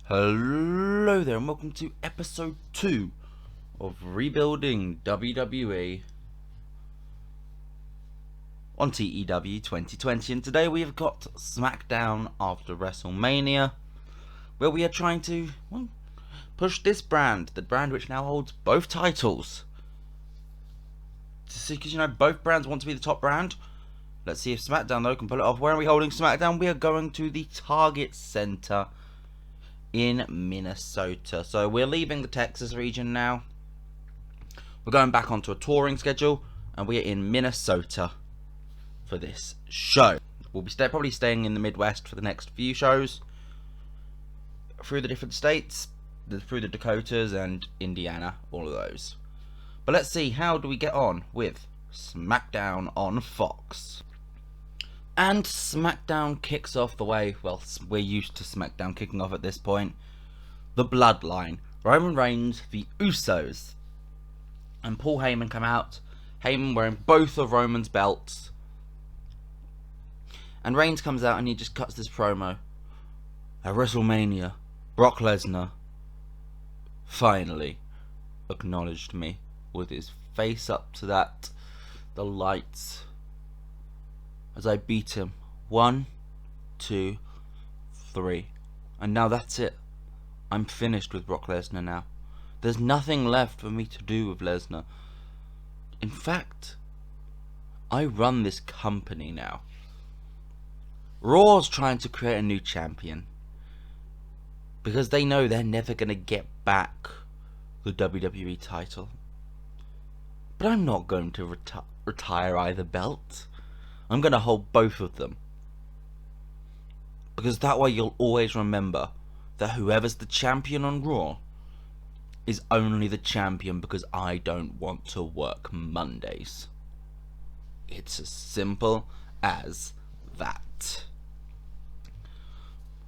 Hello there and welcome to episode 2 of Rebuilding WWE on TEW 2020, and today we have got Smackdown after Wrestlemania, where we are trying to push this brand, the brand which now holds both titles, to see, because both brands want to be the top brand. Let's see if Smackdown though can pull it off. Where are we holding Smackdown? We are going to the Target Center in Minnesota. So we're leaving the Texas region now. We're going back onto a touring schedule, and we're in Minnesota for this show. We'll be probably staying in the Midwest for the next few shows, through the different states, through the Dakotas and Indiana, all of those. But let's see, how do we get on with Smackdown on Fox? And Smackdown kicks off the way, well, we're used to Smackdown kicking off at this point. The Bloodline, Roman Reigns, the Usos, and Paul Heyman come out. Heyman wearing both of Roman's belts. And Reigns comes out and he just cuts this promo. At WrestleMania, Brock Lesnar finally acknowledged me with his face up to the lights, as I beat him 1, 2, 3. And now that's it. I'm finished with Brock Lesnar now. There's nothing left for me to do with Lesnar. In fact, I run this company now. Raw's trying to create a new champion, because they know they're never going to get back the WWE title. But I'm not going to retire either belt. I'm going to hold both of them, because that way you'll always remember that whoever's the champion on Raw is only the champion because I don't want to work Mondays. It's as simple as that.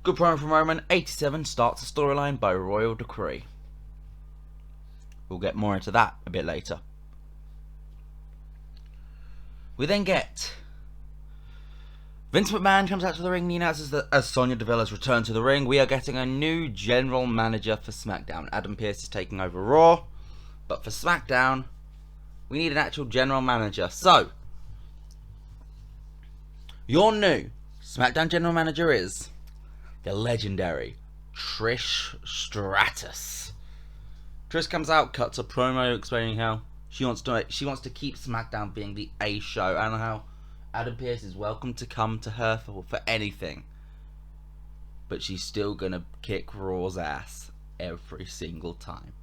Good promo from Roman. 87 starts a storyline by Royal Decree. We'll get more into that a bit later. We then get Vince McMahon comes out to the ring and he announces that as Sonya Deville has returned to the ring, we are getting a new general manager for SmackDown. Adam Pearce is taking over Raw, but for SmackDown, we need an actual general manager. So, your new SmackDown general manager is the legendary Trish Stratus. Trish comes out, cuts a promo explaining how she wants to keep SmackDown being the A show, and how Adam Pearce is welcome to come to her for anything, but she's still gonna kick Raw's ass every single time.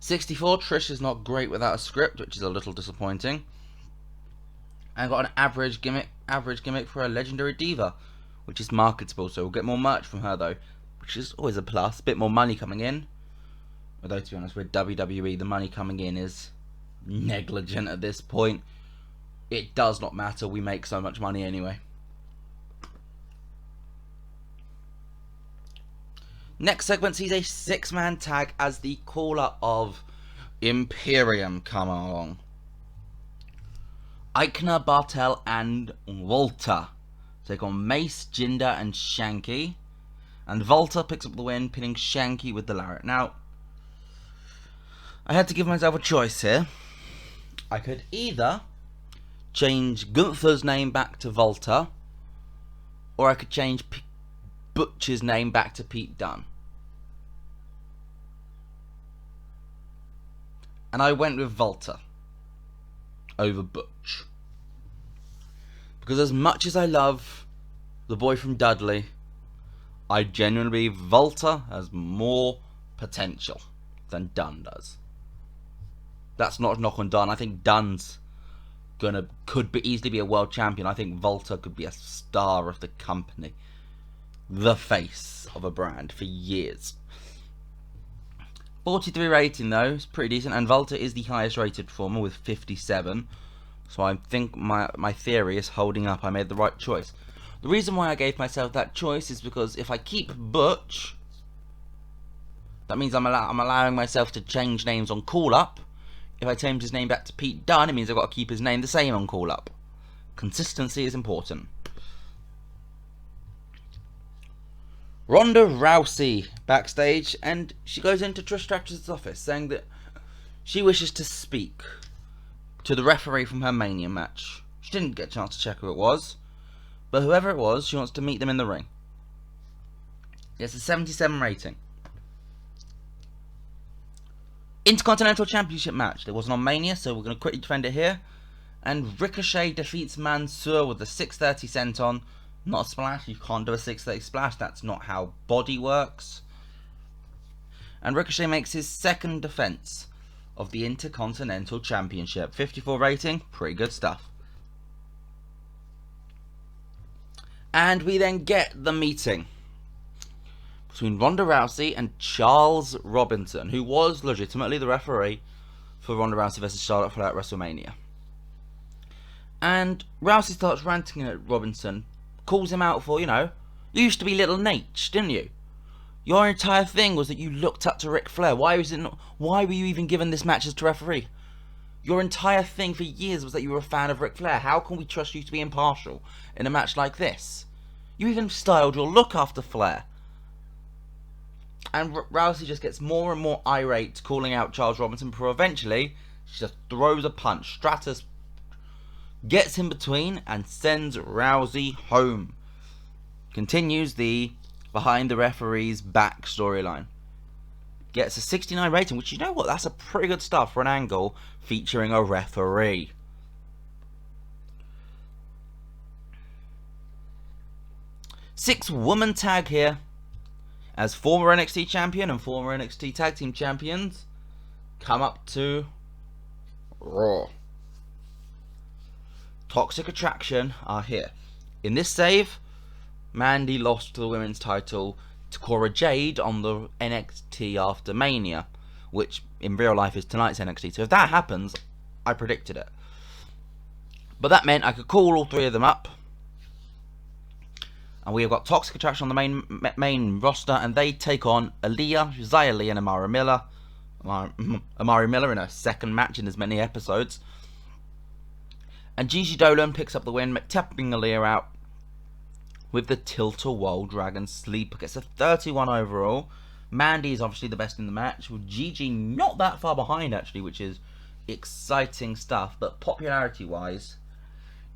64, Trish is not great without a script, which is a little disappointing, and got an average gimmick for a legendary diva, which is marketable, so we'll get more merch from her though, which is always a plus. A bit more money coming in, although to be honest, with WWE the money coming in is negligent at this point. It does not matter, we make so much money anyway. Next segment sees a 6-man tag as the caller of Imperium come along. Eichner, Bartel and Walter take on Mace, Jinder and Shanky. And Walter picks up the win, pinning Shanky with the lariat. Now, I had to give myself a choice here. I could either change Gunther's name back to Walter, or I could change Butch's name back to Pete Dunne. And I went with Walter over Butch, because as much as I love the boy from Dudley, I genuinely believe Walter has more potential than Dunne does. That's not a knock on Dunne. I think Dunne's could easily be a world champion. I think Walter could be a star of the company, the face of a brand for years. 43 rating though, it's pretty decent, and Walter is the highest rated performer with 57, so I think my theory is holding up. I made the right choice. The reason why I gave myself that choice is because if I keep Butch, that means I'm allowing myself to change names on call up. If I change his name back to Pete Dunne, it means I've got to keep his name the same on call up. Consistency is important. Ronda Rousey backstage, and she goes into Trish Stratus' office saying that she wishes to speak to the referee from her Mania match. She didn't get a chance to check who it was, but whoever it was, she wants to meet them in the ring. It's a 77 rating. Intercontinental Championship match. There wasn't on Mania, so we're going to quickly defend it here. And Ricochet defeats Mansur with a 630 senton. Not a splash. You can't do a 630 splash. That's not how body works. And Ricochet makes his second defense of the Intercontinental Championship. 54 rating. Pretty good stuff. And we then get the meeting between Ronda Rousey and Charles Robinson, who was legitimately the referee for Ronda Rousey vs Charlotte Flair at WrestleMania. And Rousey starts ranting at Robinson, calls him out for, you used to be Little Nate, didn't you? Your entire thing was that you looked up to Ric Flair. Why were you even given this match as to referee? Your entire thing for years was that you were a fan of Ric Flair. How can we trust you to be impartial in a match like this? You even styled your look after Flair. And Rousey just gets more and more irate, calling out Charles Robinson, before eventually she just throws a punch. Stratus gets in between and sends Rousey home. Continues the behind the referee's back storyline. Gets a 69 rating, which, you know what, that's a pretty good stuff for an angle featuring a referee. Six-woman tag here, as former NXT champion and former NXT tag team champions come up to Raw. Toxic Attraction are here. In this save, Mandy lost the women's title to Cora Jade on the NXT after Mania, which in real life is tonight's NXT. So if that happens, I predicted it. But that meant I could call all three of them up. And we have got Toxic Attraction on the main roster, and they take on Elias, Xia Li, and Amari Miller. Amari Miller in her second match in as many episodes. And Gigi Dolan picks up the win, tapping Elias out with the Tilt-A-Whirl Dragon Sleeper. Gets a 31 overall. Mandy is obviously the best in the match, with Gigi not that far behind actually, which is exciting stuff. But popularity-wise,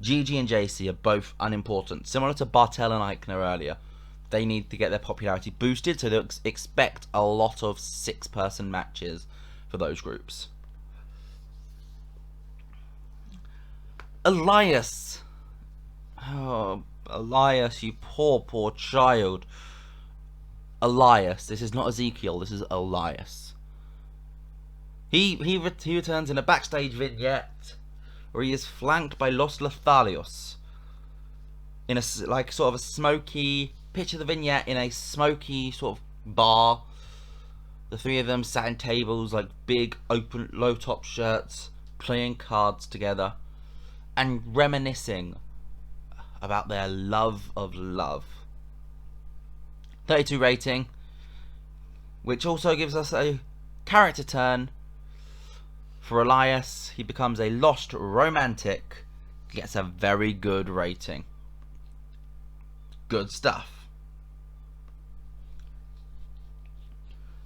Gigi and JC are both unimportant. Similar to Bartel and Eichner earlier. They need to get their popularity boosted, so they'll expect a lot of six-person matches for those groups. Elias. Oh, Elias, you poor child. Elias. This is not Ezekiel, this is Elias. He returns in a backstage vignette where he is flanked by Los Lotharios in a sort of a smoky, picture the vignette in a smoky sort of bar. The three of them sat in tables, like big open low top shirts, playing cards together and reminiscing about their love of love. 32 rating, which also gives us a character turn for Elias. He becomes a lost romantic, gets a very good rating. Good stuff.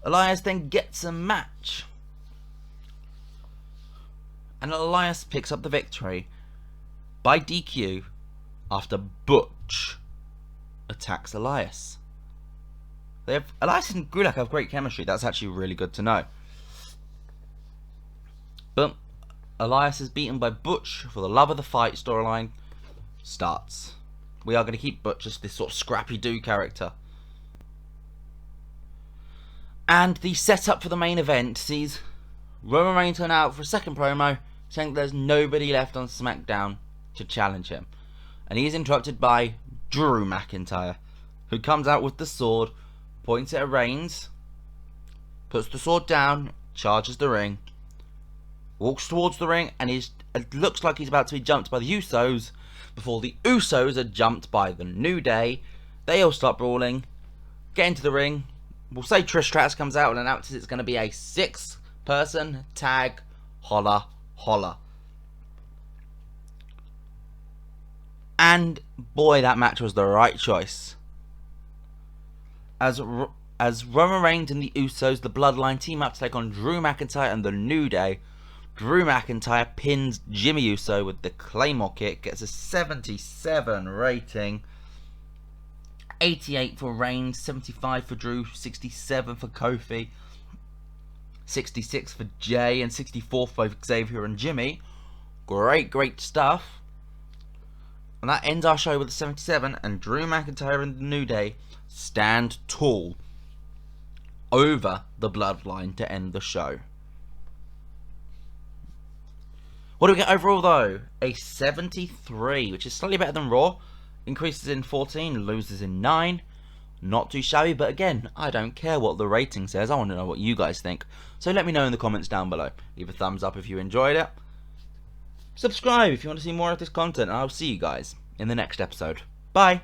Elias then gets a match, and Elias picks up the victory by DQ after Butch attacks Elias. Elias and Gulak have great chemistry. That's actually really good to know. But Elias is beaten by Butch for the love of the fight storyline starts. We are going to keep Butch as this sort of scrappy-do character. And the setup for the main event sees Roman Reigns turn out for a second promo, saying there's nobody left on SmackDown to challenge him. And he is interrupted by Drew McIntyre, who comes out with the sword, points it at Reigns, puts the sword down, charges the ring, walks towards the ring, and it looks like he's about to be jumped by the Usos before the Usos are jumped by the New Day. They all start brawling, get into the ring. We'll say Trish Stratus comes out and announces it's going to be a 6-person tag holla holla. And boy, that match was the right choice. as Roman Reigns and the Usos, the Bloodline, team up to take on Drew McIntyre and the New Day. Drew McIntyre pins Jimmy Uso with the Claymore kick, gets a 77 rating. 88 for Reigns, 75 for Drew, 67 for Kofi, 66 for Jay, and 64 for Xavier and Jimmy. Great stuff. And that ends our show with a 77, and Drew McIntyre and the New Day stand tall over the Bloodline to end the show. What do we get overall though? A 73, which is slightly better than Raw. Increases in 14, loses in 9. Not too shabby, but again, I don't care what the rating says. I want to know what you guys think. So let me know in the comments down below. Leave a thumbs up if you enjoyed it. Subscribe if you want to see more of this content, and I'll see you guys in the next episode. Bye!